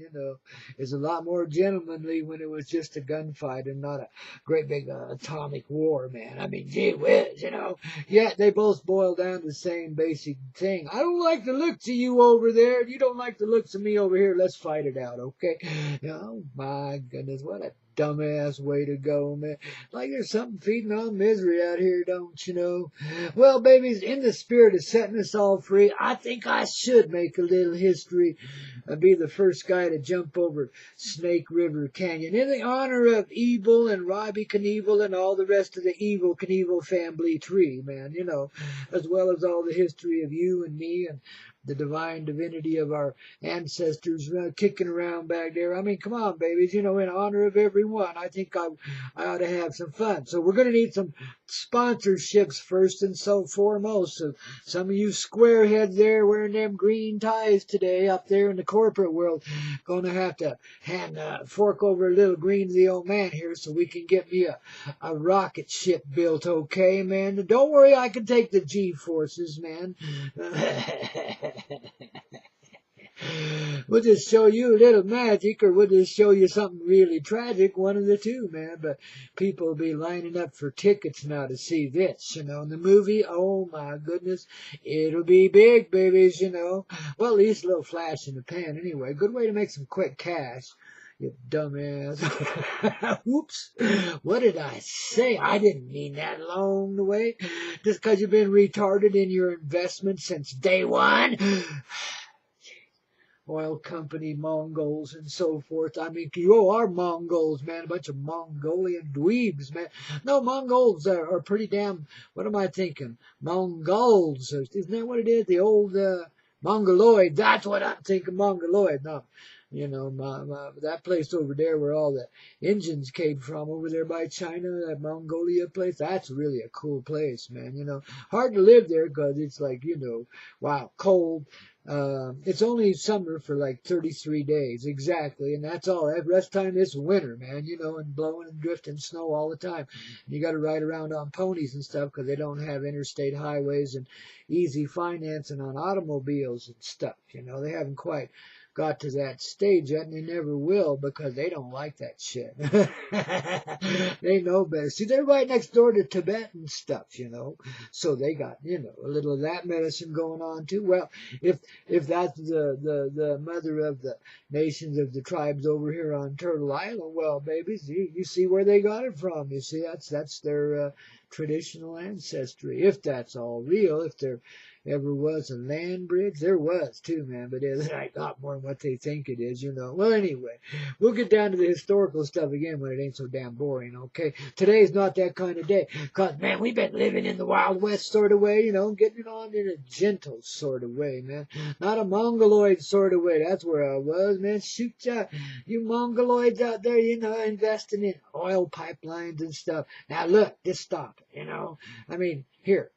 you know. It's a lot more gentlemanly when it was just a gunfight and not a great big atomic war, man. I mean, gee whiz, you know. Yeah, they both boil down to the same basic thing. I don't like the looks of you over there. You don't like the looks of me over here. Let's fight it out, okay? Oh, my goodness, what a dumbass way to go, man. Like there's something feeding on misery out here, don't you know? Well, babies, in the spirit of setting us all free, I think I should make a little history and be the first guy to jump over Snake River Canyon in the honor of Evil and Robbie Knievel and all the rest of the Evil Knievel family tree, man, you know, as well as all the history of you and me and the divine divinity of our ancestors kicking around back there. I mean, come on, babies, you know, in honor of everyone, I think I ought to have some fun. So we're going to need some sponsorships first and so foremost. So some of you squareheads there wearing them green ties today up there in the corporate world going to have to hand fork over a little green to the old man here so we can get me a rocket ship built, okay, man? Don't worry, I can take the G-forces, man. We'll just show you a little magic, or we'll just show you something really tragic, one of the two, man. But people will be lining up for tickets now to see this, you know. And the movie, oh my goodness, it'll be big, babies, you know. Well, at least a little flash in the pan anyway. Good way to make some quick cash. You dumbass. Whoops. What did I say? I didn't mean that along the way. Just because you've been retarded in your investment since day one. Oil company Mongols and so forth. I mean, you are Mongols, man. A bunch of Mongolian dweebs, man. No, Mongols are pretty damn, what am I thinking? Mongols. Isn't that what it is? The old Mongoloid. That's what I'm thinking, Mongoloid. No, you know, that place over there where all the Indians came from, over there by China, that Mongolia place, that's really a cool place, man. You know, hard to live there because it's like, you know, wow, cold. It's only summer for like 33 days, exactly, and that's all. The rest of the time it's winter, man, you know, and blowing and drifting snow all the time. And you got to ride around on ponies and stuff because they don't have interstate highways and easy financing on automobiles and stuff, you know. They haven't quite got to that stage yet, and they never will because they don't like that shit. They know better. See, they're right next door to Tibet and stuff, you know, so they got, you know, a little of that medicine going on too. Well, if that's the mother of the nations of the tribes over here on Turtle Island, well, babies, you see where they got it from. You see, that's their traditional ancestry. If that's all real, if there ever was a land bridge, there was too, man, but it's like not more than what they think it is, you know. Well, anyway, we'll get down to the historical stuff again when it ain't so damn boring, okay? Today's not that kind of day, because, man, we've been living in the Wild West sort of way, you know, getting it on in a gentle sort of way, man. Not a Mongoloid sort of way. That's where I was, man. Shoot ya, you Mongoloids out there, you know, investing in oil pipelines and stuff. Now, look, just stop it, you know. I mean, here.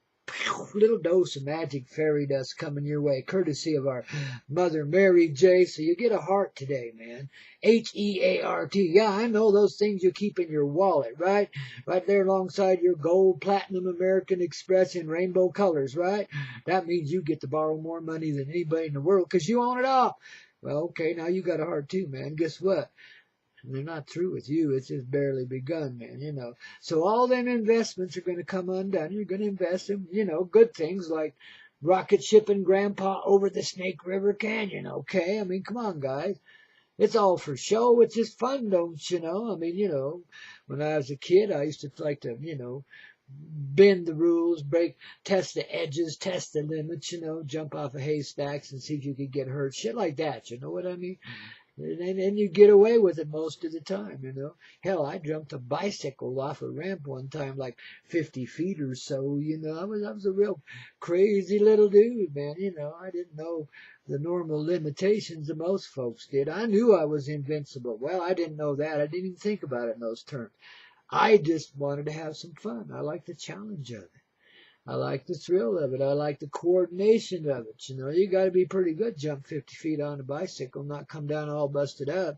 Little dose of magic fairy dust coming your way, courtesy of our Mother Mary J. So you get a heart today, man. HEART. Yeah, I know those things you keep in your wallet, right? Right there alongside your gold, platinum, American Express in rainbow colors, right? That means you get to borrow more money than anybody in the world because you own it all. Well, okay, now you got a heart too, man. Guess what? They're not through with you. It's just barely begun, man, you know. So all them investments are going to come undone. You're going to invest in, you know, good things like rocket shipping Grandpaw over the Snake River Canyon, okay? I mean, come on, guys. It's all for show. It's just fun, don't you know? I mean, you know, when I was a kid, I used to like to, you know, bend the rules, test the edges, test the limits, you know, jump off of haystacks and see if you could get hurt. Shit like that, you know what I mean? And you get away with it most of the time, you know. Hell, I jumped a bicycle off a ramp one time, like 50 feet or so, you know. I was a real crazy little dude, man, you know. I didn't know the normal limitations that most folks did. I knew I was invincible. Well, I didn't know that. I didn't even think about it in those terms. I just wanted to have some fun. I like the challenge of it. I like the thrill of it. I like the coordination of it. You know, you got to be pretty good, jump 50 feet on a bicycle, not come down all busted up.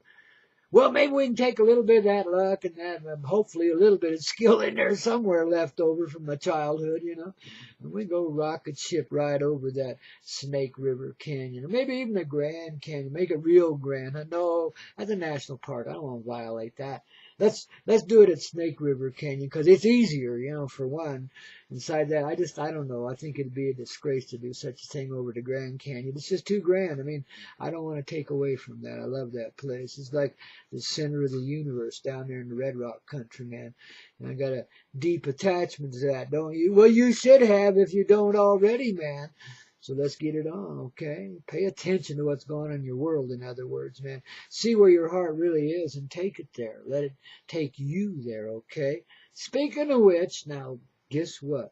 Well, maybe we can take a little bit of that luck and that, hopefully a little bit of skill in there somewhere left over from my childhood, and we go rocket ship right over that Snake River Canyon, or maybe even the Grand Canyon, make it real grand. No, that's a national park. I don't want to violate that. Let's do it at Snake River Canyon because it's easier, for one. Inside that, I don't know. I think it'd be a disgrace to do such a thing over the Grand Canyon. It's just too grand. I mean, I don't want to take away from that. I love that place. It's like the center of the universe down there in the Red Rock country, man. And I got a deep attachment to that, don't you? Well, you should have if you don't already, man. So let's get it on, okay? Pay attention to what's going on in your world, in other words, man. See where your heart really is and take it there. Let it take you there, okay? Speaking of which, now, guess what?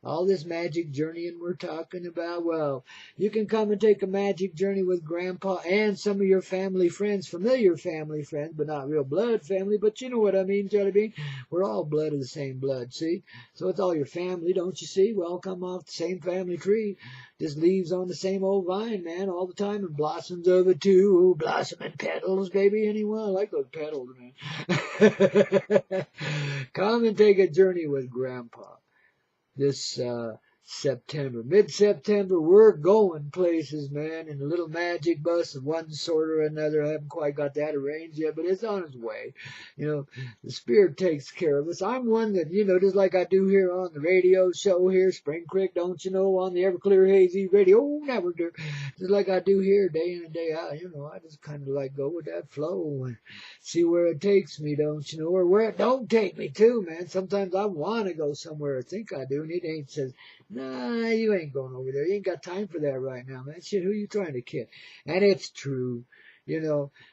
All this magic journeying we're talking about, well, you can come and take a magic journey with Grandpa and some of your family friends, familiar family friends, but not real blood family, but you know what I mean, Jelly Bean? We're all blood of the same blood, see? So it's all your family, don't you see? We all come off the same family tree. Just leaves on the same old vine, man, all the time, and blossoms of it too. Ooh, blossoming petals, baby, anyone? I like those petals, man. Come and take a journey with Grandpa. This September, mid-September, we're going places, man, in a little magic bus of one sort or another. I haven't quite got that arranged yet, but it's on its way. The Spirit takes care of us. I'm one that, just like I do here on the radio show here, Spring Crick, don't you know, on the Everclear HEY Z Radio Network, just like I do here day in and day out. I just kind of like go with that flow and see where it takes me, don't you know, or where it don't take me too, man. Sometimes I want to go somewhere, I think I do, and it ain't says, nah, you ain't going over there. You ain't got time for that right now, man. Shit, who you trying to kid? And it's true.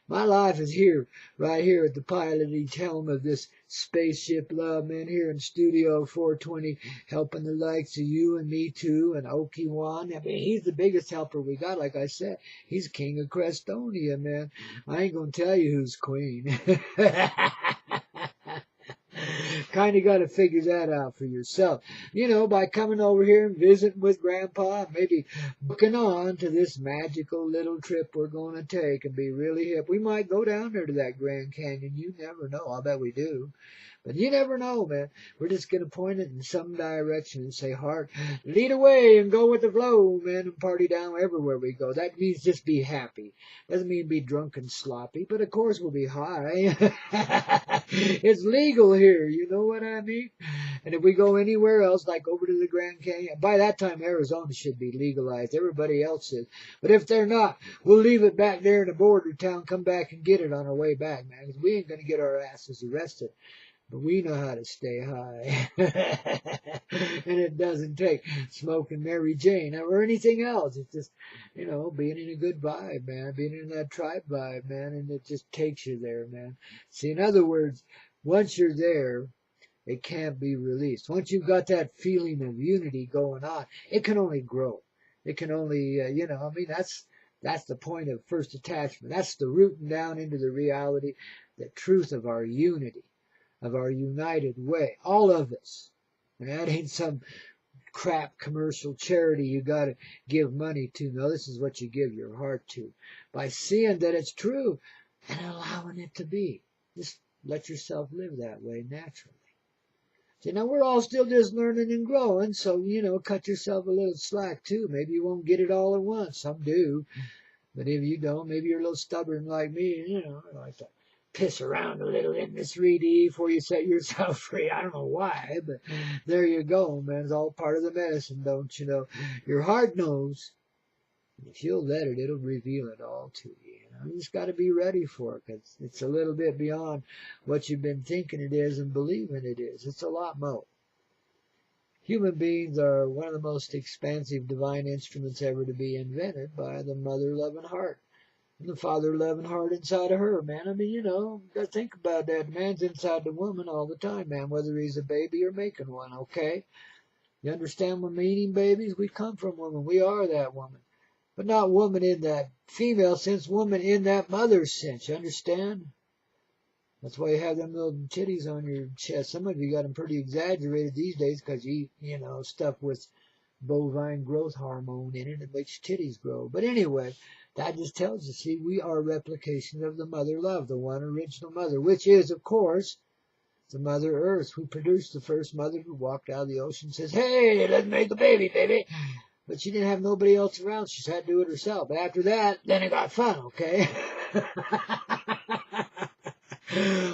My life is here, right here at the pilot each helm of this spaceship love, man, here in Studio 420, helping the likes of you and me too, and Oki Wan. I mean, he's the biggest helper we got, like I said. He's king of Crestonia, man. I ain't gonna tell you who's queen. Kind of got to figure that out for yourself. By coming over here and visiting with Grandpa, maybe booking on to this magical little trip we're going to take and be really hip. We might go down there to that Grand Canyon. You never know. I'll bet we do. But you never know, man. We're just going to point it in some direction and say, heart, lead away and go with the flow, man, and party down everywhere we go. That means just be happy. Doesn't mean be drunk and sloppy, but of course we'll be high. It's legal here, you know what I mean? And if we go anywhere else, like over to the Grand Canyon, by that time Arizona should be legalized. Everybody else is. But if they're not, we'll leave it back there in the border town, come back and get it on our way back, man, because we ain't going to get our asses arrested. But we know how to stay high. And it doesn't take smoking Mary Jane or anything else. It's just, being in a good vibe, man. Being in that tribe vibe, man. And it just takes you there, man. See, in other words, once you're there, it can't be released. Once you've got that feeling of unity going on, it can only grow. It can only, that's the point of first attachment. That's the rooting down into the reality, the truth of our unity, of our united way, all of us. And that ain't some crap commercial charity you got to give money to. No, this is what you give your heart to by seeing that it's true and allowing it to be. Just let yourself live that way naturally. See, now we're all still just learning and growing, so, cut yourself a little slack too. Maybe you won't get it all at once. Some do. But if you don't, maybe you're a little stubborn like me, like that. Piss around a little in this 3D before you set yourself free. I don't know why, but there you go, man. It's all part of the medicine, don't you know? Your heart knows. If you'll let it, it'll reveal it all to you. You just got to be ready for it, because it's a little bit beyond what you've been thinking it is and believing it is. It's a lot more. Human beings are one of the most expansive divine instruments ever to be invented by the mother-loving heart. And the father-loving heart inside of her, man. I mean, you got to think about that. The man's inside the woman all the time, man, whether he's a baby or making one, okay? You understand what meaning, babies? We come from woman. We are that woman. But not woman in that female sense, woman in that mother sense. You understand? That's why you have them little titties on your chest. Some of you got them pretty exaggerated these days because you eat, stuff with bovine growth hormone in it, and makes titties grow. But anyway, that just tells us, see, we are replications of the mother love, the one original mother, which is, of course, the Mother Earth, who produced the first mother who walked out of the ocean and says, hey, let's make a baby, baby. But she didn't have nobody else around. She had to do it herself. But after that, then it got fun, okay?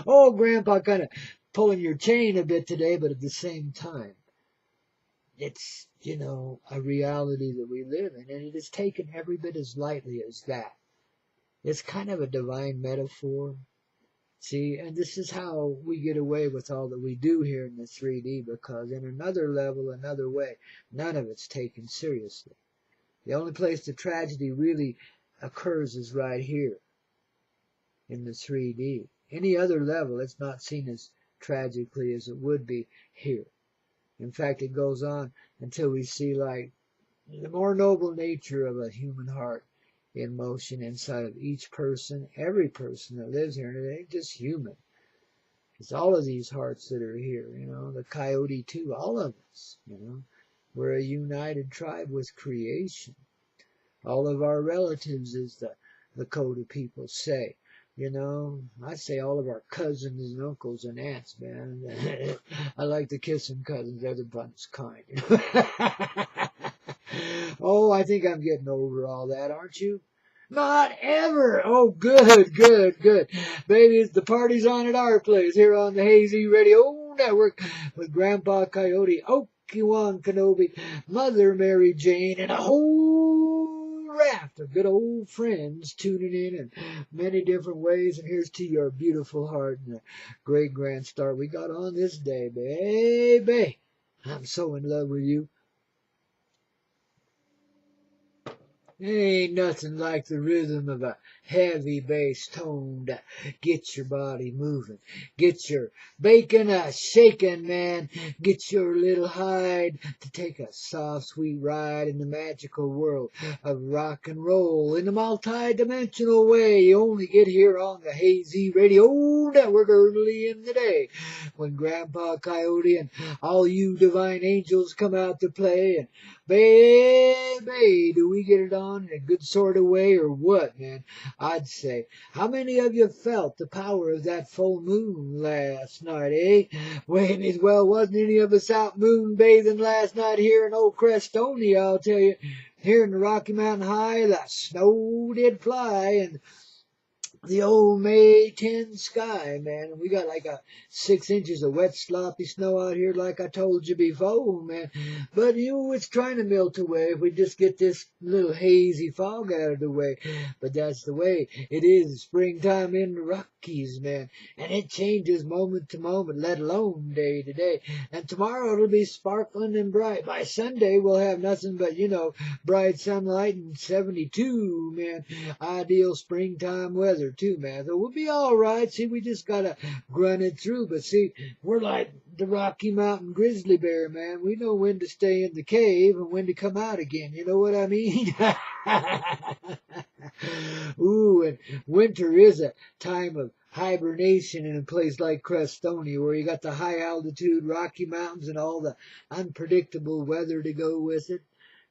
Oh, Grandpa kind of pulling your chain a bit today, but at the same time, it's, a reality that we live in, and it is taken every bit as lightly as that. It's kind of a divine metaphor. See, and this is how we get away with all that we do here in the 3D, because in another level, another way, none of it's taken seriously. The only place the tragedy really occurs is right here in the 3D. Any other level, it's not seen as tragically as it would be here. In fact, it goes on until we see like the more noble nature of a human heart in motion inside of each person, every person that lives here. And it ain't just human. It's all of these hearts that are here, the Koyote too, all of us, We're a united tribe with creation. All of our relatives, as the Lakota people say. I say all of our cousins and uncles and aunts, man. I like to kiss them cousins. They're the funnest kind. Oh, I think I'm getting over all that, aren't you? Not ever. Oh, good, good, good. Baby, the party's on at our place here on the HEY Z Radio Network with Grandpa Coyote, Obi-Wan Kenobi, Mother Mary Jane, and a whole raft of good old friends tuning in many different ways. And here's to your beautiful heart and the great grand start we got on this day, baby. I'm so in love with you. Ain't nothing like the rhythm of a heavy bass tone to get your body moving. Get your bacon a shaking, man. Get your little hide to take a soft, sweet ride in the magical world of rock and roll in a multi-dimensional way. You only get here on the HEY Z Radio Network early in the day when Grandpa Coyote and all you divine angels come out to play. And baby, do we get it on in a good sort of way or what, man? I'd say. How many of you felt the power of that full moon last night, eh? Well, wasn't any of us out moon bathing last night here in old Crestonia, I'll tell you. Here in the Rawky Mountain High, the snow did fly, and the old May 10 sky, man. We got like 6 inches of wet, sloppy snow out here, like I told you before, man. But, it's trying to melt away if we just get this little hazy fog out of the way. But that's the way it is springtime in the Rockies, man. And it changes moment to moment, let alone day to day. And tomorrow it'll be sparkling and bright. By Sunday we'll have nothing but, bright sunlight and 72, man. Ideal springtime weather too, man. So we'll be all right. See, we just gotta grunt it through. But see, we're like the Rocky Mountain grizzly bear, man. We know when to stay in the cave and when to come out again. You know what I mean? Ooh, and winter is a time of hibernation in a place like Crestonia, where you got the high altitude Rocky Mountains and all the unpredictable weather to go with it.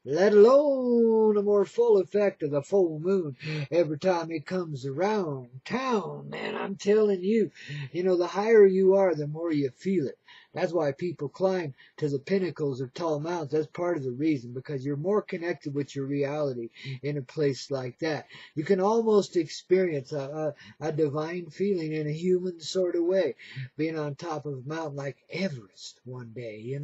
Let alone a more full effect of the full moon every time it comes around town, man. I'm telling you, the higher you are, the more you feel it. That's why people climb to the pinnacles of tall mountains. That's part of the reason, because you're more connected with your reality in a place like that. You can almost experience a divine feeling in a human sort of way, being on top of a mountain like Everest one day,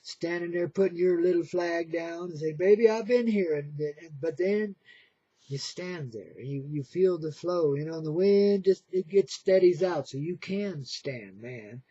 standing there putting your little flag down and say, baby, I've been here. But then you stand there, you feel the flow, and the wind it gets steadies out, so you can stand, man.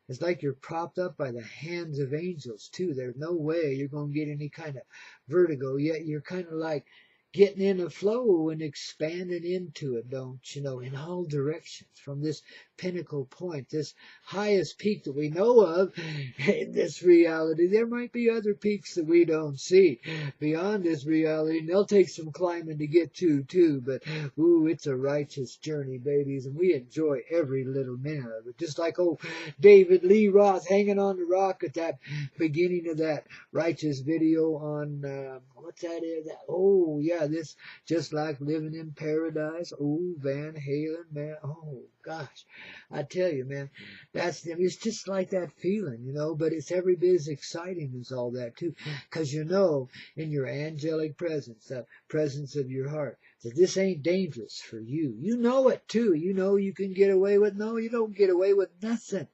It's like you're propped up by the hands of angels, too. There's no way you're going to get any kind of vertigo, yet you're kind of like getting in a flow and expanding into it, don't you know, in all directions from this pinnacle point, this highest peak that we know of in this reality. There might be other peaks that we don't see beyond this reality, and they'll take some climbing to get to too, but ooh, it's a righteous journey, babies, and we enjoy every little minute of it. Just like old David Lee Roth hanging on the rock at that beginning of that righteous video on what's that is? Oh yeah, this just like living in paradise. Oh, Van Halen, man. Oh gosh, I tell you, man, it's just like that feeling, you know. But it's every bit as exciting as all that too, because you know, in your angelic presence, the presence of your heart, that this ain't dangerous for you. You know it too. You know you can get away with. No, you don't get away with nothing.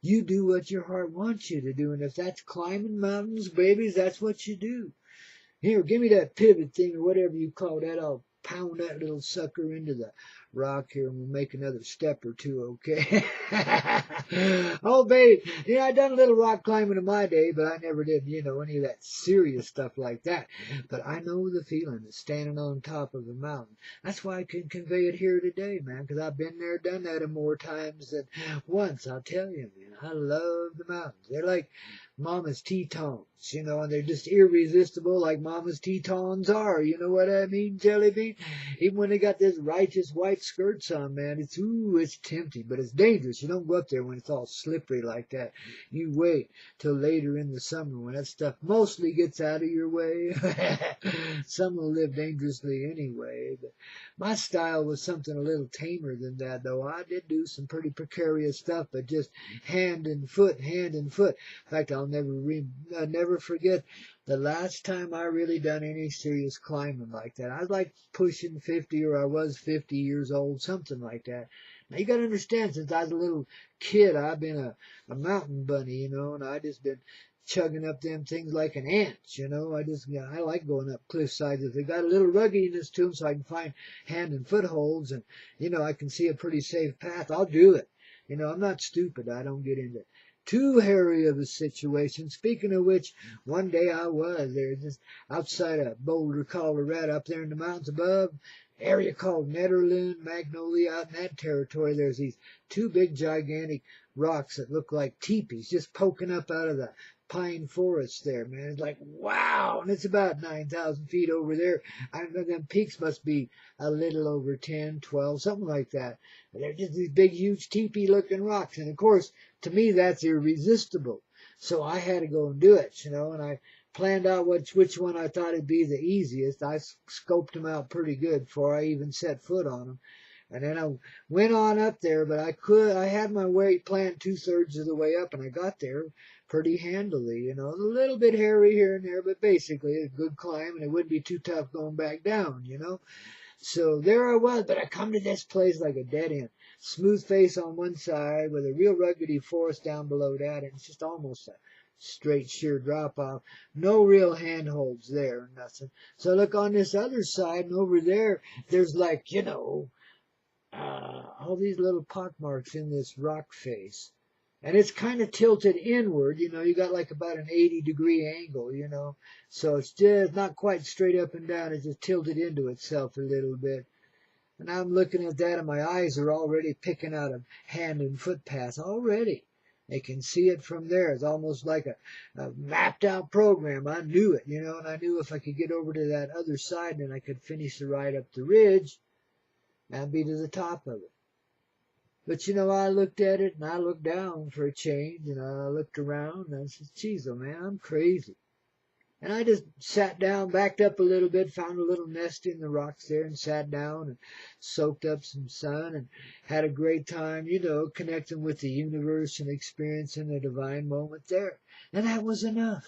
You do what your heart wants you to do, and if that's climbing mountains, babies, that's what you do. Here, give me that pivot thing or whatever you call that. I'll pound that little sucker into the rock here and we'll make another step or two, okay? Oh, baby, yeah, I done a little rock climbing in my day, but I never did, you know, any of that serious stuff like that. But I know the feeling of standing on top of a mountain. That's why I can convey it here today, man, because I've been there, done that more times than once, I'll tell you, man. I love the mountains. They're like Mama's Tetons, you know, and they're just irresistible like Mama's Tetons are, you know what I mean, Jelly Bean? Even when they got this righteous white skirts on, man, it's tempting, but it's dangerous. You don't go up there when it's all slippery like that. You wait till later in the summer when that stuff mostly gets out of your way. Some will live dangerously anyway, but my style was something a little tamer than that, though. I did do some pretty precarious stuff, but just hand and foot. In fact, I'll never forget the last time I really done any serious climbing like that. I was like pushing 50, or I was 50 years old, something like that. Now you gotta understand, since I was a little kid, I've been a mountain bunny, you know, and I just been chugging up them things like an ant, you know. I like going up cliff sides if they got a little ruggedness to them, so I can find hand and footholds, and you know I can see a pretty safe path. I'll do it. You know, I'm not stupid. I don't get into too hairy of a situation. Speaking of which, one day I was there just outside of Boulder, Colorado, up there in the mountains above, area called Netherland, Magnolia. Out in that territory, there's these two big gigantic rocks that look like teepees just poking up out of the pine forest there, man. It's like, wow, and it's about 9,000 feet over there. I know them peaks must be a little over 10, 12, something like that. They're just these big, huge teepee-looking rocks, and of course, to me, that's irresistible. So I had to go and do it, you know, and I planned out which one I thought would be the easiest. I scoped them out pretty good before I even set foot on them. And then I went on up there, but I had my weight planned 2/3 of the way up, and I got there pretty handily, you know, a little bit hairy here and there, but basically a good climb, and it wouldn't be too tough going back down, you know. So there I was, but I come to this place like a dead end. Smooth face on one side with a real ruggedy forest down below that, and it's just almost a straight sheer drop off. No real handholds there, nothing. So I look on this other side, and over there, there's like, you know, all these little pock marks in this rock face. And it's kind of tilted inward, you know, you got like about an 80-degree angle, you know. So it's just not quite straight up and down, it's just tilted into itself a little bit. And I'm looking at that and my eyes are already picking out a hand and foot path already. They can see it from there. It's almost like a mapped out program. I knew it, you know, and I knew if I could get over to that other side, then I could finish the ride up the ridge and be to the top of it. But, you know, I looked at it and I looked down for a change and I looked around and I said, geez, oh man, I'm crazy. And I just sat down, backed up a little bit, found a little nest in the rocks there and sat down and soaked up some sun and had a great time, you know, connecting with the universe and experiencing a divine moment there. And that was enough.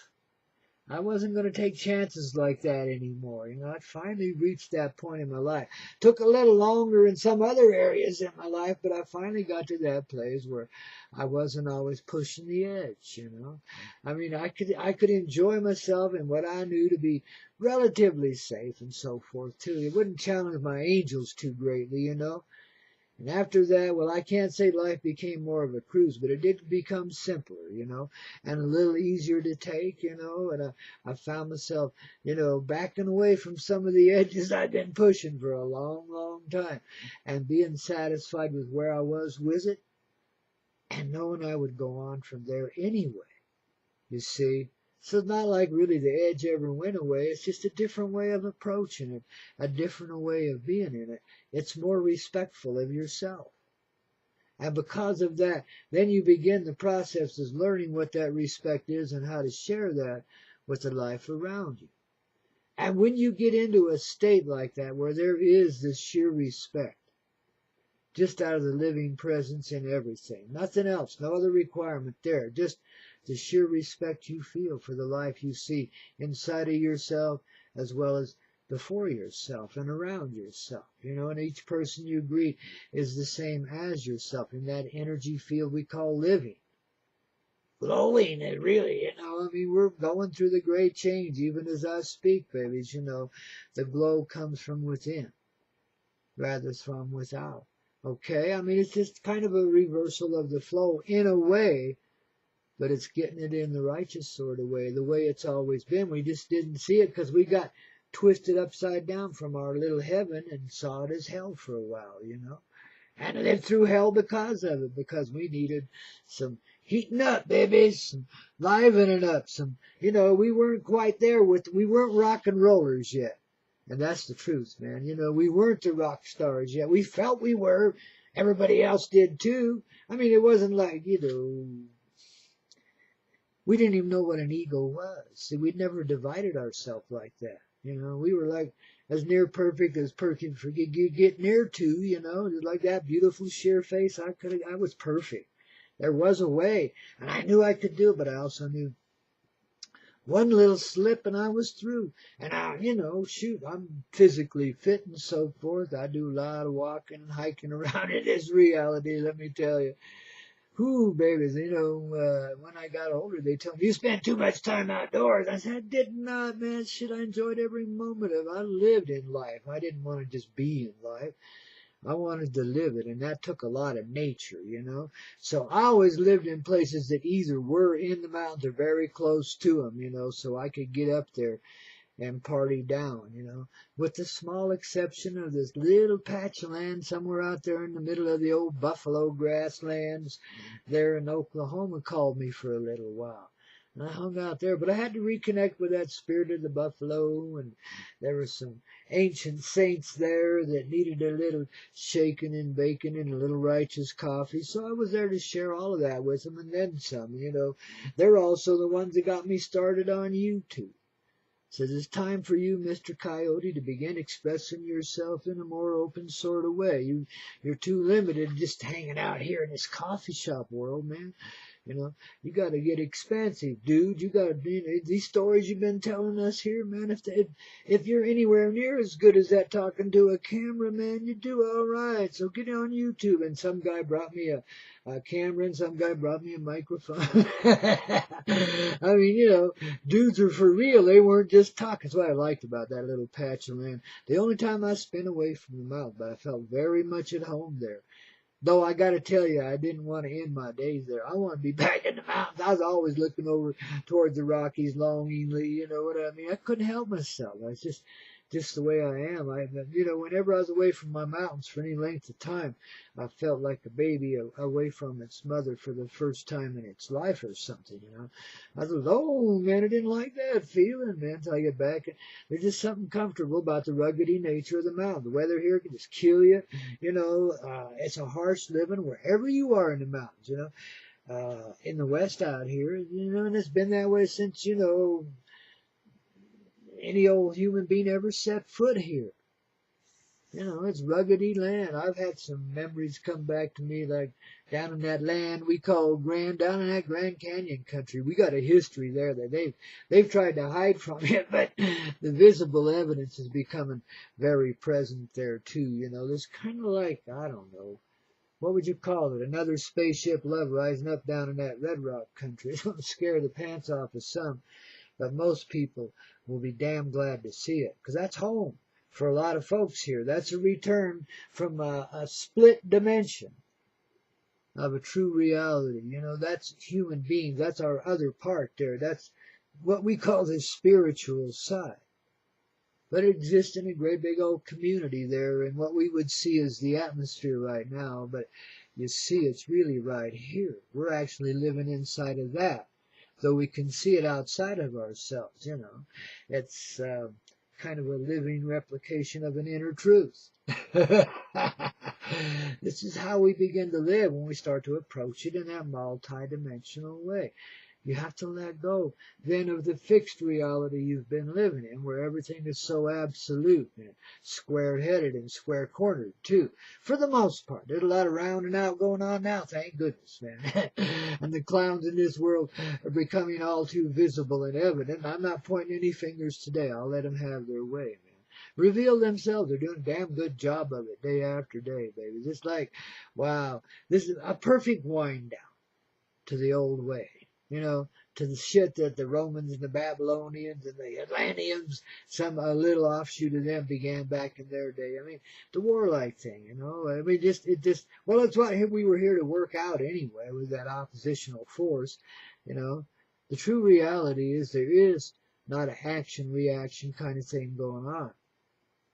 I wasn't going to take chances like that anymore. You know, I'd finally reached that point in my life. Took a little longer in some other areas in my life, but I finally got to that place where I wasn't always pushing the edge, you know. I mean, I could enjoy myself in what I knew to be relatively safe and so forth, too. It wouldn't challenge my angels too greatly, you know. And after that, well, I can't say life became more of a cruise, but it did become simpler, and a little easier to take, and I found myself, backing away from some of the edges I'd been pushing for a long, long time and being satisfied with where I was with it and knowing I would go on from there anyway, you see. So it's not like really the edge ever went away. It's just a different way of approaching it, a different way of being in it. It's more respectful of yourself. And because of that, then you begin the process of learning what that respect is and how to share that with the life around you. And when you get into a state like that where there is this sheer respect, just out of the living presence in everything, nothing else, no other requirement there, just the sheer respect you feel for the life you see inside of yourself as well as before yourself and around yourself, and each person you greet is the same as yourself in that energy field we call living. Glowing it really, we're going through the great change even as I speak, babies, the glow comes from within rather than from without. Okay, it's just kind of a reversal of the flow in a way, but it's getting it in the righteous sort of way, the way it's always been. We just didn't see it because we got twisted upside down from our little heaven and saw it as hell for a while, and lived through hell because of it, because we needed some heating up, babies, some livening up, some, we weren't quite there we weren't rock and rollers yet. And that's the truth, man. We weren't the rock stars yet. We felt we were. Everybody else did too. It wasn't like, we didn't even know what an ego was. See, we'd never divided ourselves like that. We were like as near perfect as perfect you get near to, just like that beautiful sheer face. I was perfect. There was a way, and I knew I could do it, but I also knew one little slip and I was through. And I'm physically fit and so forth. I do a lot of walking and hiking around in this reality, let me tell you. Whoo, babies, when I got older, they told me, you spent too much time outdoors. I said, I did not, man. Shit, I enjoyed every moment of it. I lived in life. I didn't want to just be in life. I wanted to live it, and that took a lot of nature, So I always lived in places that either were in the mountains or very close to them, so I could get up there and party down, with the small exception of this little patch of land somewhere out there in the middle of the old buffalo grasslands there in Oklahoma called me for a little while. And I hung out there, but I had to reconnect with that spirit of the buffalo, and there were some ancient saints there that needed a little shaking and baking and a little righteous coffee, so I was there to share all of that with them and then some, They're also the ones that got me started on YouTube. So it's time for you, Mr. Coyote, to begin expressing yourself in a more open sort of way. You're too limited just hanging out here in this coffee shop world, man. You got to get expansive, dude. You got to, these stories you've been telling us here, man. If you're anywhere near as good as that talking to a camera, man, you do all right. So get on YouTube. And some guy brought me a camera, and some guy brought me a microphone. Dudes are for real. They weren't just talking. That's what I liked about that little patch of land. The only time I spent away from the mountain, but I felt very much at home there. Though I got to tell you, I didn't want to end my days there. I want to be back in the mountains. I was always looking over towards the Rockies longingly, you know what I mean? I couldn't help myself. It's just the way I am. Whenever I was away from my mountains for any length of time, I felt like a baby away from its mother for the first time in its life or something, I thought, oh, man, I didn't like that feeling, man, until I get back. There's just something comfortable about the ruggedy nature of the mountain. The weather here can just kill you, it's a harsh living wherever you are in the mountains, in the West out here, and it's been that way since, any old human being ever set foot here. It's ruggedy land. I've had some memories come back to me, like down in that land we call down in that Grand Canyon country. We got a history there that they've tried to hide from it, but the visible evidence is becoming very present there too. There's kind of like, I don't know, what would you call it? Another spaceship love rising up down in that Red Rock country. It's going to scare the pants off of some, but most people will be damn glad to see it, because that's home. for a lot of folks here. That's a return from a split dimension of a true reality. You know, that's human beings. That's our other part there. That's what we call the spiritual side. But it exists in a great big old community there, and what we would see is the atmosphere right now. But you see, it's really right here. We're actually living inside of that, though we can see it outside of ourselves, you know. It's kind of a living replication of an inner truth. This is how we begin to live when we start to approach it in that multi-dimensional way. You have to let go then of the fixed reality you've been living in, where everything is so absolute and square-headed and square-cornered, too. For the most part. There's a lot of rounding out going on now, thank goodness, man. And the clowns in this world are becoming all too visible and evident. I'm not pointing any fingers today. I'll let them have their way, man. Reveal themselves. They're doing a damn good job of it day after day, baby. Just like, wow, this is a perfect wind down to the old way. You know, to the shit that the Romans and the Babylonians and the Atlanteans, some a little offshoot of them began back in their day. I mean, the warlike thing, you know. I mean, well, it's what we were here to work out anyway, with that oppositional force, you know. The true reality is there is not an action-reaction kind of thing going on.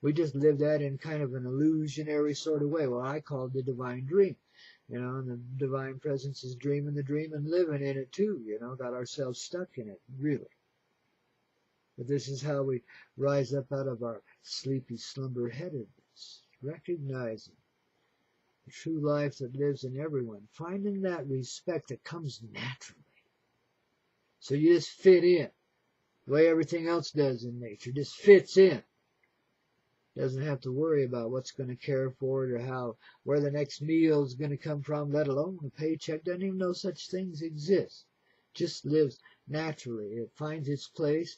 We just live that in kind of an illusionary sort of way. Well, I call it the divine dream. You know, and the divine presence is dreaming the dream and living in it too, you know, got ourselves stuck in it, really. But this is how we rise up out of our sleepy slumber-headedness, recognizing the true life that lives in everyone, finding that respect that comes naturally. So you just fit in, the way everything else does in nature, just fits in. Doesn't have to worry about what's going to care for it or where the next meal is going to come from, let alone a paycheck. Doesn't even know such things exist. Just lives naturally. It finds its place,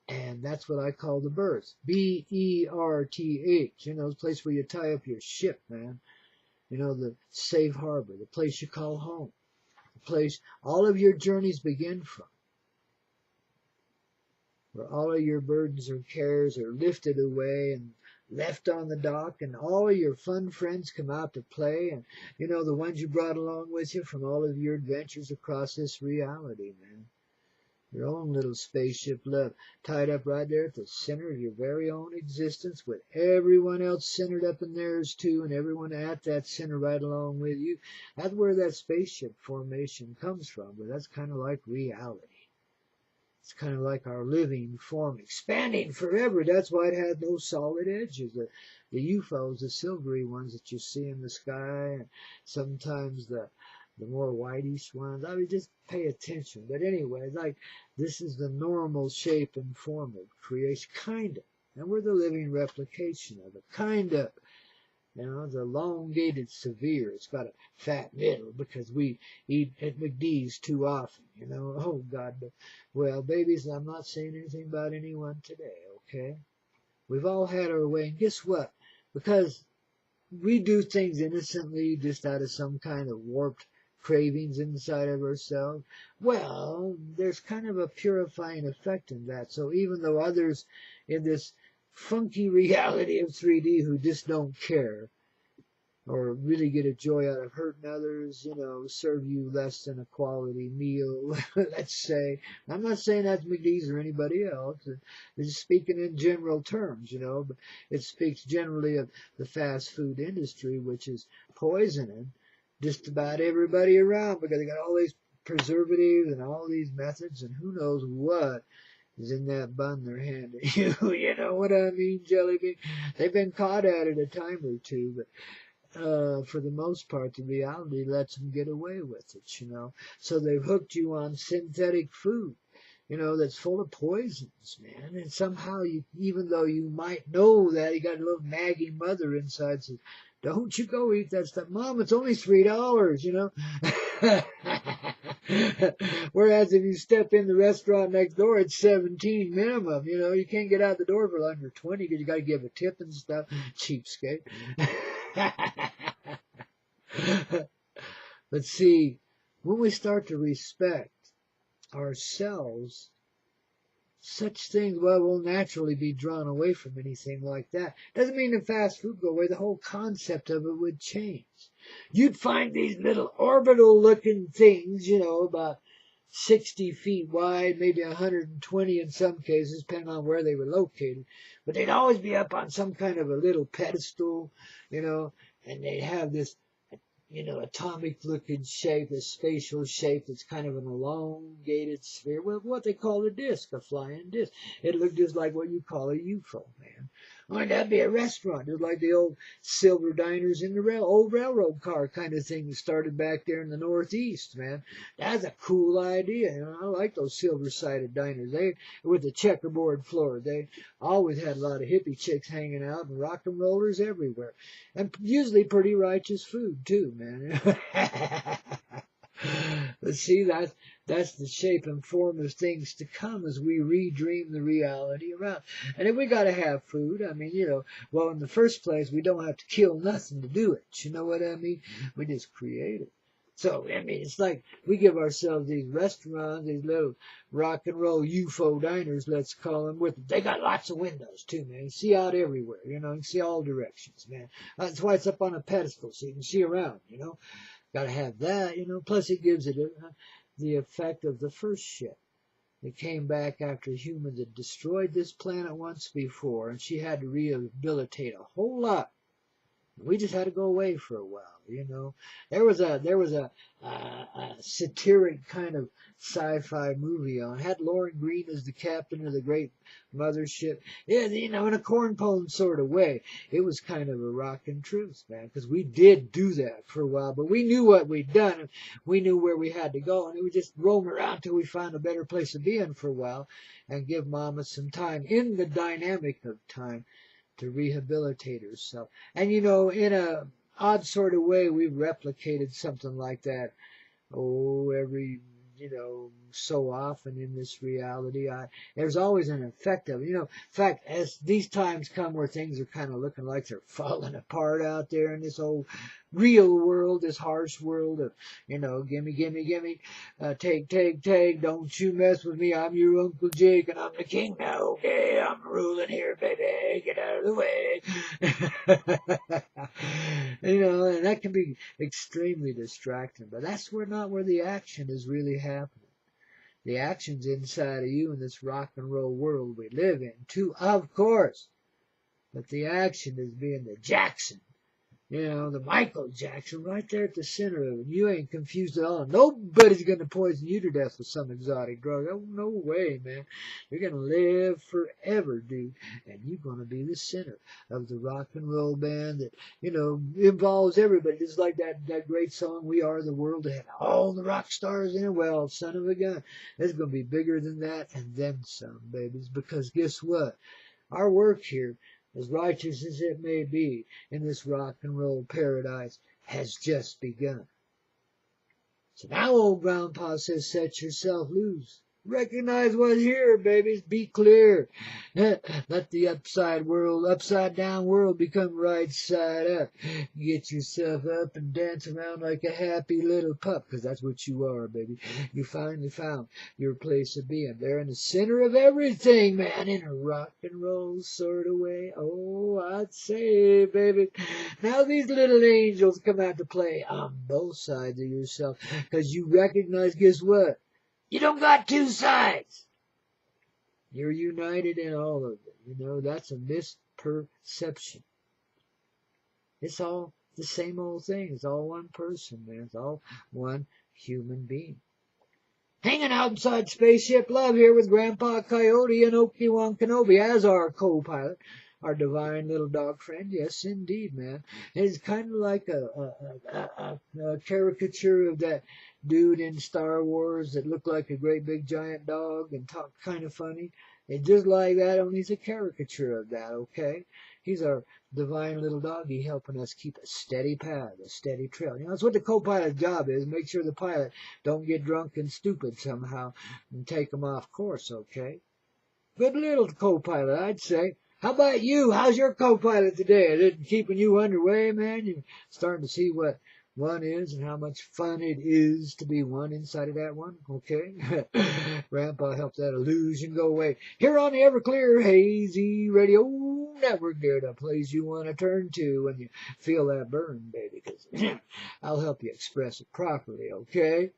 and that's what I call the berth. B-E-R-T-H. You know, the place where you tie up your ship, man. You know, the safe harbor, the place you call home, the place all of your journeys begin from, where all of your burdens or cares are lifted away and left on the dock, and all of your fun friends come out to play, and you know, the ones you brought along with you from all of your adventures across this reality, man. Your own little spaceship love tied up right there at the center of your very own existence, with everyone else centered up in theirs too, and everyone at that center right along with you. That's where that spaceship formation comes from, but that's kind of like reality. It's kind of like our living form, expanding forever. That's why it had no solid edges. The UFOs, the silvery ones that you see in the sky, and sometimes the more whitish ones. I mean, just pay attention. But anyway, like, this is the normal shape and form of creation, kind of. And we're the living replication of it, kind of. You know, the elongated severe. It's got a fat middle because we eat at McD's too often, you know. Oh, God. Well, babies, I'm not saying anything about anyone today, okay? We've all had our way. And guess what? Because we do things innocently just out of some kind of warped cravings inside of ourselves, well, there's kind of a purifying effect in that. So even though others in this funky reality of 3D who just don't care or really get a joy out of hurting others, you know, serve you less than a quality meal, let's say. I'm not saying that's McDee's or anybody else. It's speaking in general terms, you know, but it speaks generally of the fast food industry, which is poisoning just about everybody around because they got all these preservatives and all these methods and who knows what is in that bun they're handing you. You know what I mean, Jelly Bean? They've been caught at it a time or two, but for the most part, the reality lets them get away with it, you know. So they've hooked you on synthetic food, you know, that's full of poisons, man. And somehow, even though you might know that, you got a little nagging mother inside says, don't you go eat that stuff. Mom, it's only $3, you know. Whereas if you step in the restaurant next door, it's 17 minimum. You know, you can't get out the door for under 20 because you got to give a tip and stuff. Cheapskate. But see, when we start to respect ourselves such things, well, will naturally be drawn away from anything like that. Doesn't mean the fast food go away. The whole concept of it would change. You'd find these little orbital looking things, about 60 feet wide, maybe 120 in some cases, depending on where they were located. But they'd always be up on some kind of a little pedestal, and they'd have this, atomic looking shape, a spatial shape that's kind of an elongated sphere, well, what they call a disc, a flying disc. It looked just like what you call a UFO, man. Or that'd be a restaurant, just like the old silver diners in the old railroad car kind of thing that started back there in the Northeast, man. That's a cool idea. I like those silver-sided diners. They with the checkerboard floor. They always had a lot of hippie chicks hanging out and rock and rollers everywhere, and usually pretty righteous food too, man. But see, that's the shape and form of things to come as we redream the reality around. And if we got to have food, I mean, well, in the first place, we don't have to kill nothing to do it. You know what I mean? We just create it. So, I mean, it's like we give ourselves these restaurants, these little rock and roll UFO diners, let's call them, they got lots of windows too, man. You see out everywhere, you can see all directions, man. That's why it's up on a pedestal so you can see around, Got to have that, plus it gives it the effect of the first ship. It came back after humans had destroyed this planet once before, and she had to rehabilitate a whole lot. We just had to go away for a while, There was a satiric kind of sci-fi movie on. It had Lauren Green as the captain of the great mothership. Yeah, in a cornpone sort of way. It was kind of a rockin' truth, man, because we did do that for a while, but we knew what we'd done, and we knew where we had to go, and we just roam around till we found a better place to be in for a while and give Mama some time in the dynamic of time to rehabilitate herself. And, in a odd sort of way, we've replicated something like that, every, so often in this reality. There's always an effect of it. In fact, as these times come where things are kind of looking like they're falling apart out there in this old real world, this harsh world of, gimme, gimme, gimme, take, don't you mess with me, I'm your Uncle Jake, and I'm the king now, okay, I'm ruling here, baby, get out of the way. And that can be extremely distracting, but that's not where the action is really happening. The action's inside of you in this rock and roll world we live in, too, of course. But the action is being the Jackson. The Michael Jackson right there at the center of it. You ain't confused at all. Nobody's going to poison you to death with some exotic drug. Oh, no way, man. You're going to live forever, dude. And you're going to be the center of the rock and roll band that, involves everybody. Just like that great song, We Are the World, that had all the rock stars in it. Well, son of a gun. It's going to be bigger than that and then some, babies. Because guess what? Our work here, as righteous as it may be in this rock and roll paradise, has just begun. So now old Grandpa says, set yourself loose. Recognize what's here, babies. Be clear. Let the upside down world become right side up. Get yourself up and dance around like a happy little pup, because that's what you are, baby. You finally found your place of being. They're in the center of everything, man, in a rock and roll sort of way. Oh, I'd say, baby. Now these little angels come out to play on both sides of yourself, because you recognize, guess what? You don't got two sides. You're united in all of it. That's a misperception. It's all the same old thing. It's all one person, man. It's all one human being. Hanging out inside Spaceship Love here with Grandpa Coyote and Obi-Wan Kenobi as our co-pilot. Our divine little dog friend. Yes, indeed, man. It's kind of like a caricature of that dude in Star Wars that looked like a great big giant dog and talked kind of funny. It's just like that, only he's a caricature of that, okay? He's our divine little doggy helping us keep a steady path, a steady trail. That's what the co-pilot's job is, make sure the pilot don't get drunk and stupid somehow and take him off course, okay? Good little co-pilot, I'd say. How about you? How's your co-pilot today? Is it keeping you underway, man? You're starting to see what one is and how much fun it is to be one inside of that one. Okay? Grandpa helps that illusion go away. Here on the Everclear Hey Z Radio Network, they're the place you want to turn to when you feel that burn, baby, because I'll help you express it properly, okay?